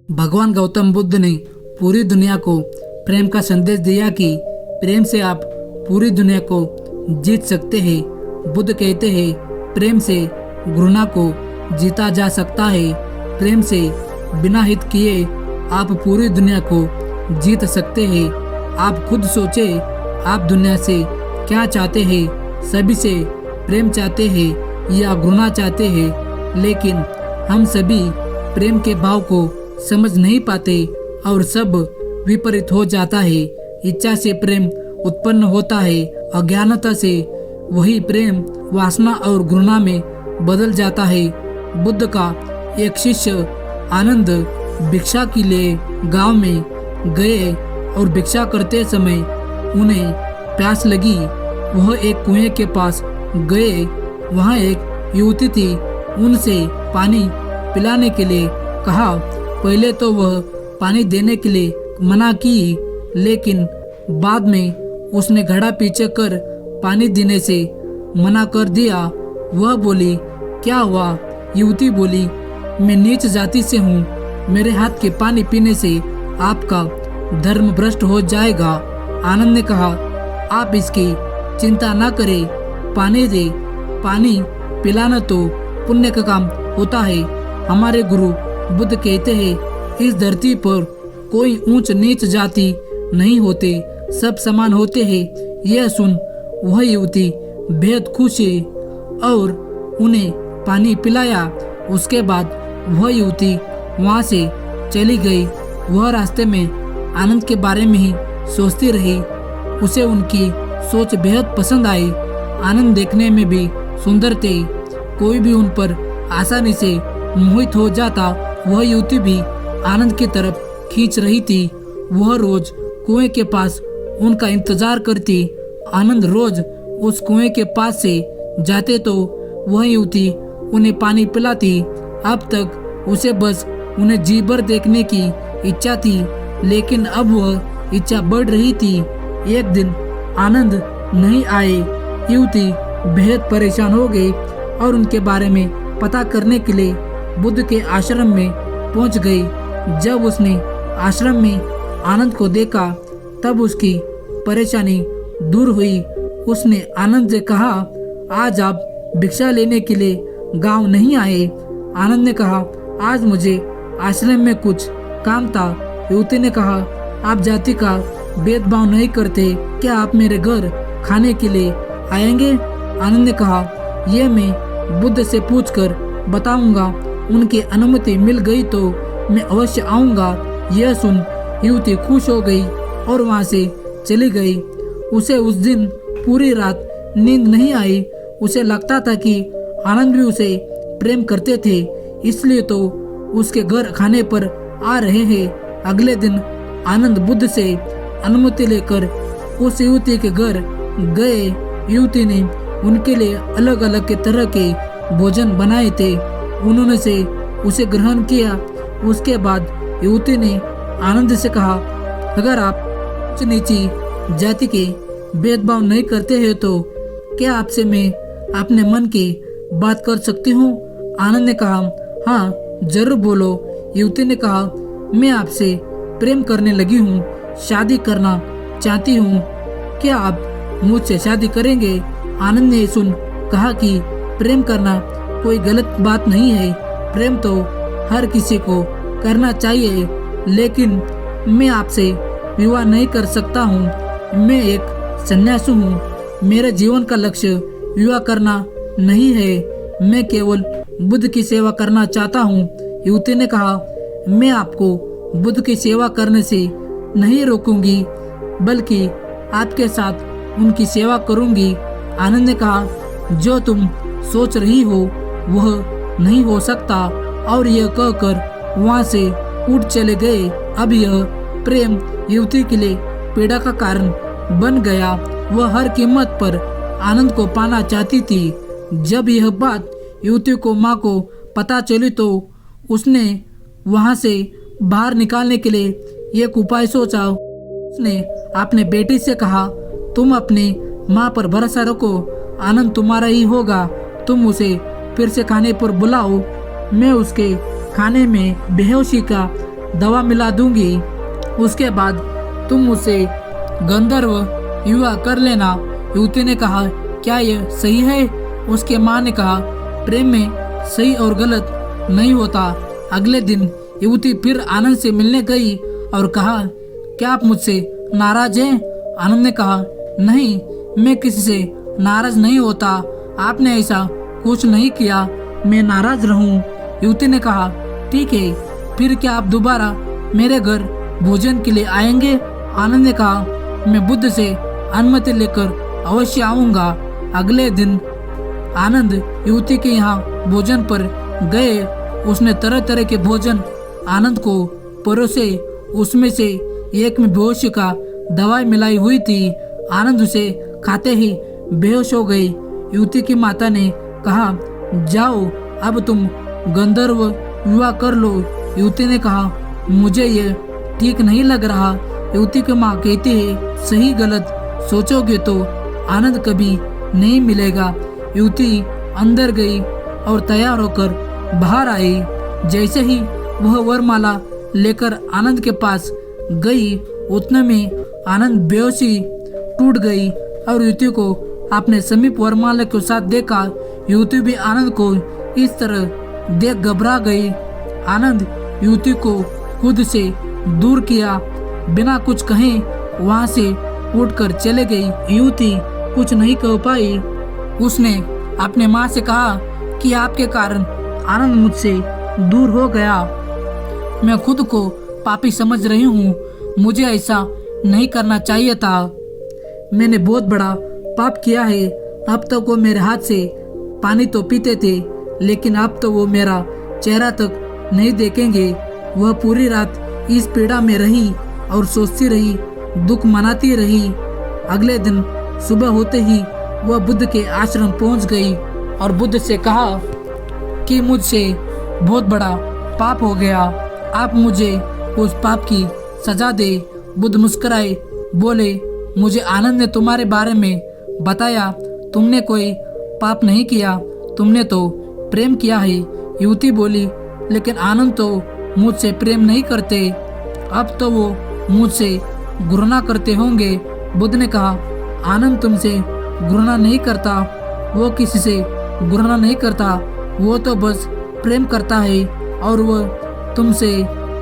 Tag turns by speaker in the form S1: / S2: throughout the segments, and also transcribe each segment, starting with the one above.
S1: भगवान गौतम बुद्ध ने पूरी दुनिया को प्रेम का संदेश दिया कि प्रेम से आप पूरी दुनिया को जीत सकते हैं। बुद्ध कहते हैं, प्रेम से घृणा को जीता जा सकता है। प्रेम से बिना हित किए आप पूरी दुनिया को जीत सकते हैं। आप खुद सोचें, आप दुनिया से क्या चाहते हैं? सभी से प्रेम चाहते हैं या घृणा चाहते हैं? लेकिन हम सभी प्रेम के भाव को समझ नहीं पाते और सब विपरीत हो जाता है। इच्छा से प्रेम उत्पन्न होता है, अज्ञानता से वही प्रेम वासना और घृणा में बदल जाता है। बुद्ध का एक शिष्य आनंद भिक्षा के लिए गांव में गए और भिक्षा करते समय उन्हें प्यास लगी। वह एक कुएं के पास गए। वहां एक युवती थी। उनसे पानी पिलाने के लिए कहा। पहले तो वह पानी देने के लिए मना की, लेकिन बाद में उसने घड़ा पीछे कर पानी देने से मना कर दिया। वह बोली, क्या हुआ? युवती बोली, मैं नीच जाति से हूँ। मेरे हाथ के पानी पीने से आपका धर्म भ्रष्ट हो जाएगा। आनंद ने कहा, आप इसकी चिंता न करें, पानी दे। पानी पिलाना तो पुण्य का काम होता है। हमारे गुरु बुद्ध कहते हैं, इस धरती पर कोई ऊंच नीच जाति नहीं होते, सब समान होते हैं। यह सुन वह युवती बेहद खुश है और उन्हें पानी पिलाया। उसके बाद वह युवती वहां से चली गई। वह रास्ते में आनंद के बारे में ही सोचती रही। उसे उनकी सोच बेहद पसंद आई। आनंद देखने में भी सुंदर थे। कोई भी उन पर आसानी से मोहित हो जाता। वह युवती भी आनंद की तरफ खींच रही थी। वह रोज कुएं के पास उनका इंतजार करती। आनंद रोज उस कुएं के पास से जाते तो वह युवती उन्हें पानी पिलाती। अब तक उसे बस उन्हें जी भर देखने की इच्छा थी, लेकिन अब वह इच्छा बढ़ रही थी। एक दिन आनंद नहीं आए। युवती बेहद परेशान हो गई और उनके बारे में पता करने के लिए बुद्ध के आश्रम में पहुंच गई। जब उसने आश्रम में आनंद को देखा तब उसकी परेशानी दूर हुई। उसने आनंद से कहा, आज आप भिक्षा लेने के लिए गांव नहीं आए? आनंद ने कहा, आज मुझे आश्रम में कुछ काम था। युवती ने कहा, आप जाति का भेदभाव नहीं करते, क्या आप मेरे घर खाने के लिए आएंगे? आनंद ने कहा, यह मैं बुद्ध से पूछकर बताऊंगा। उनकी अनुमति मिल गई तो मैं अवश्य आऊंगा। यह सुन युवती खुश हो गई और वहां से चली गई। उसे उस दिन पूरी रात नींद नहीं आई। उसे लगता था कि आनंद भी उसे प्रेम करते थे, इसलिए तो उसके घर खाने पर आ रहे हैं। अगले दिन आनंद बुद्ध से अनुमति लेकर उस युवती के घर गए। युवती ने उनके लिए अलग अलग के तरह के भोजन बनाए थे। उन्होंने से उसे ग्रहण किया। उसके बाद युवती ने आनंद से कहा, अगर आप उच्च नीची जाति के भेदभाव नहीं करते हैं तो क्या आपसे मैं अपने मन की बात कर सकती हूँ? आनंद ने कहा, हाँ जरूर बोलो। युवती ने कहा, मैं आपसे प्रेम करने लगी हूँ, शादी करना चाहती हूँ, क्या आप मुझसे शादी करेंगे? आनंद ने सुन कहा कि प्रेम करना कोई गलत बात नहीं है। प्रेम तो हर किसी को करना चाहिए, लेकिन मैं आपसे विवाह नहीं कर सकता हूँ। मैं एक सन्यासी हूँ। मेरे जीवन का लक्ष्य विवाह करना नहीं है। मैं केवल बुद्ध की सेवा करना चाहता हूँ। युवती ने कहा, मैं आपको बुद्ध की सेवा करने से नहीं रोकूंगी, बल्कि आपके साथ उनकी सेवा करूंगी। आनंद ने कहा, जो तुम सोच रही हो वह नहीं हो सकता, और यह कहकर वहां से उठ चले गए। अब यह प्रेम युवती के लिए पीड़ा का कारण बन गया। वह हर कीमत पर आनंद को पाना चाहती थी। जब यह बात युवती को माँ को पता चली तो उसने वहां से बाहर निकालने के लिए एक उपाय सोचा। उसने अपने बेटी से कहा, तुम अपनी माँ पर भरोसा रखो, आनंद तुम्हारा ही होगा। तुम उसे फिर से खाने पर बुलाओ। मैं उसके खाने में बेहोशी का दवा मिला दूंगी, उसके बाद तुम मुझसे गंधर्व विवाह कर लेना। युवती ने कहा, क्या यह सही है? उसके माँ ने कहा, प्रेम में सही और गलत नहीं होता। अगले दिन युवती फिर आनंद से मिलने गई और कहा, क्या आप मुझसे नाराज हैं? आनंद ने कहा, नहीं, मैं किसी से नाराज नहीं होता। आपने ऐसा कुछ नहीं किया, मैं नाराज रहूं। युवती ने कहा, ठीक है, फिर क्या आप दोबारा मेरे घर भोजन के लिए आएंगे? आनंद ने कहा, मैं बुद्ध से अनुमति लेकर अवश्य आऊंगा। अगले दिन आनंद युवती के यहाँ भोजन पर गए। उसने तरह तरह के भोजन आनंद को परोसे। उसमें से एक में बेहोशी का दवाई मिलाई हुई थी। आनंद उसे खाते ही बेहोश हो गई। युवती की माता ने कहा, जाओ, अब तुम गंधर्व विवाह कर लो। युवती ने कहा, मुझे ये ठीक नहीं लग रहा। युवती की माँ कहती है, सही गलत सोचोगे तो आनंद कभी नहीं मिलेगा। युवती अंदर गई और तैयार होकर बाहर आई। जैसे ही वह वरमाला लेकर आनंद के पास गई, उतने में आनंद बेहोशी टूट गई और युवती को अपने समीप वरमाला के साथ देखा। युवती भी आनंद को इस तरह देख घबरा गई। आनंद युवती को खुद से दूर किया, बिना कुछ कहे वहां से उठकर चले गई। युवती कुछ नहीं कह पाई। उसने अपने माँ से कहा कि आपके कारण आनंद मुझसे दूर हो गया। मैं खुद को पापी समझ रही हूँ, मुझे ऐसा नहीं करना चाहिए था। मैंने बहुत बड़ा पाप किया है। अब तक वो मेरे हाथ से पानी तो पीते थे, लेकिन अब तो वो मेरा चेहरा तक नहीं देखेंगे। वह पूरी रात इस पीड़ा में रही और सोचती रही, दुख मनाती रही। अगले दिन सुबह होते ही वह बुद्ध के आश्रम पहुंच गई और बुद्ध से कहा कि मुझसे बहुत बड़ा पाप हो गया, आप मुझे उस पाप की सजा दे। बुद्ध मुस्कुराए, बोले, मुझे आनंद ने तुम्हारे बारे में बताया, तुमने कोई पाप नहीं किया, तुमने तो प्रेम किया है। युवती बोली, लेकिन आनंद तो मुझसे प्रेम नहीं करते, अब तो वो मुझसे घृणा करते होंगे। बुद्ध ने कहा, आनंद तुमसे घृणा नहीं करता, वो किसी से घृणा नहीं करता, वो तो बस प्रेम करता है और वह तुमसे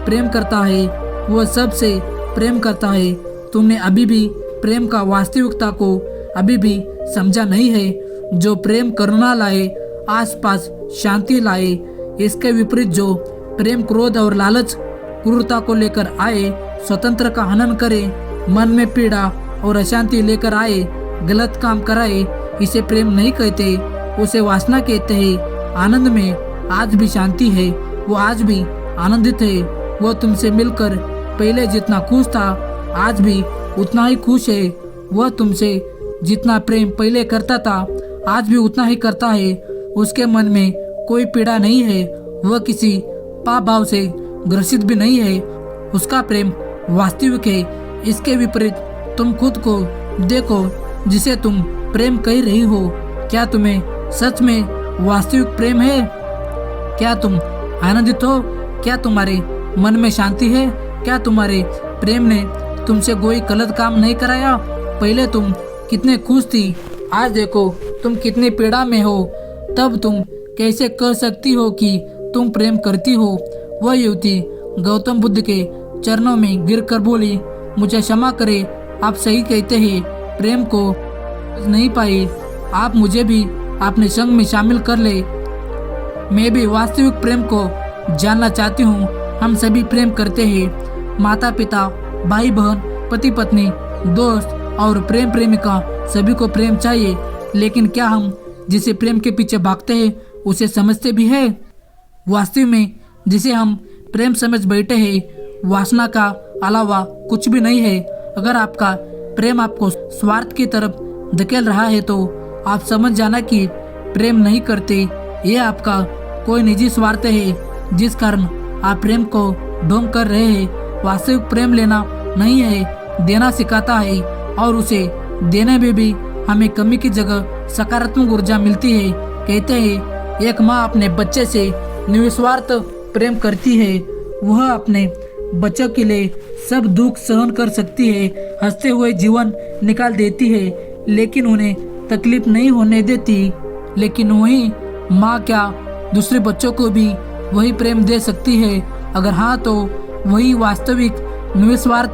S1: प्रेम करता है, वह सबसे प्रेम करता है। तुमने अभी भी प्रेम का वास्तविकता को अभी भी समझा नहीं है। जो प्रेम करुणा लाए, आसपास शांति लाए, इसके विपरीत जो प्रेम क्रोध और लालच क्रूरता को लेकर आए, स्वतंत्र का हनन करे, मन में पीड़ा और अशांति लेकर आए, गलत काम कराए, इसे प्रेम नहीं कहते, उसे वासना कहते हैं। आनंद में आज भी शांति है, वो आज भी आनंदित है। वो तुमसे मिलकर पहले जितना खुश था, आज भी उतना ही खुश है। वह तुमसे जितना प्रेम पहले करता था, आज भी उतना ही करता है। उसके मन में कोई पीड़ा नहीं है, वह किसी पाप भाव से ग्रसित भी नहीं है। उसका प्रेम वास्तविक है। इसके विपरीत तुम खुद को देखो, जिसे तुम प्रेम कह रही हो, क्या तुम्हें सच में वास्तविक प्रेम है? क्या तुम आनंदित हो? क्या तुम्हारे मन में शांति है? क्या तुम्हारे प्रेम ने तुमसे कोई गलत काम नहीं कराया? पहले तुम कितने खुश थी, आज देखो तुम कितनी पीड़ा में हो। तब तुम कैसे कह सकती हो कि तुम प्रेम करती हो? वह युवती गौतम बुद्ध के चरणों में गिरकर बोली, मुझे क्षमा करे, आप सही कहते हैं, प्रेम को नहीं पाई, आप मुझे भी अपने संग में शामिल कर ले। मैं भी वास्तविक प्रेम को जानना चाहती हूँ। हम सभी प्रेम करते हैं, माता पिता, भाई बहन, पति पत्नी, दोस्त और प्रेम प्रेमिका, सभी को प्रेम चाहिए। लेकिन क्या हम जिसे प्रेम के पीछे भागते हैं उसे समझते भी है? वास्तव में जिसे हम प्रेम समझ बैठे हैं, वासना का अलावा कुछ भी नहीं है। अगर आपका प्रेम आपको स्वार्थ की तरफ धकेल रहा है तो आप समझ जाना कि प्रेम नहीं करते, यह आपका कोई निजी स्वार्थ है जिस कारण आप प्रेम को ढोंग कर रहे हैं। वास्तविक प्रेम लेना नहीं है, देना सिखाता है, और उसे देने में भी हमें कमी की जगह सकारात्मक ऊर्जा मिलती है। कहते हैं एक माँ अपने बच्चे से निस्वार्थ प्रेम करती है, वह अपने बच्चों के लिए सब दुख सहन कर सकती है, हंसते हुए जीवन निकाल देती है, लेकिन उन्हें तकलीफ नहीं होने देती। लेकिन वही माँ क्या दूसरे बच्चों को भी वही प्रेम दे सकती है? अगर हाँ तो वही वास्तविक निस्वार्थ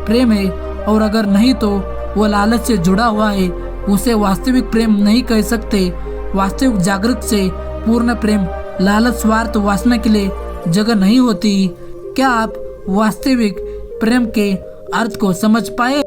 S1: प्रेम है, और अगर नहीं तो वो लालच से जुड़ा हुआ है, उसे वास्तविक प्रेम नहीं कह सकते। वास्तविक जागरूक से पूर्ण प्रेम लालच, स्वार्थ, वासना के लिए जगह नहीं होती। क्या आप वास्तविक प्रेम के अर्थ को समझ पाए?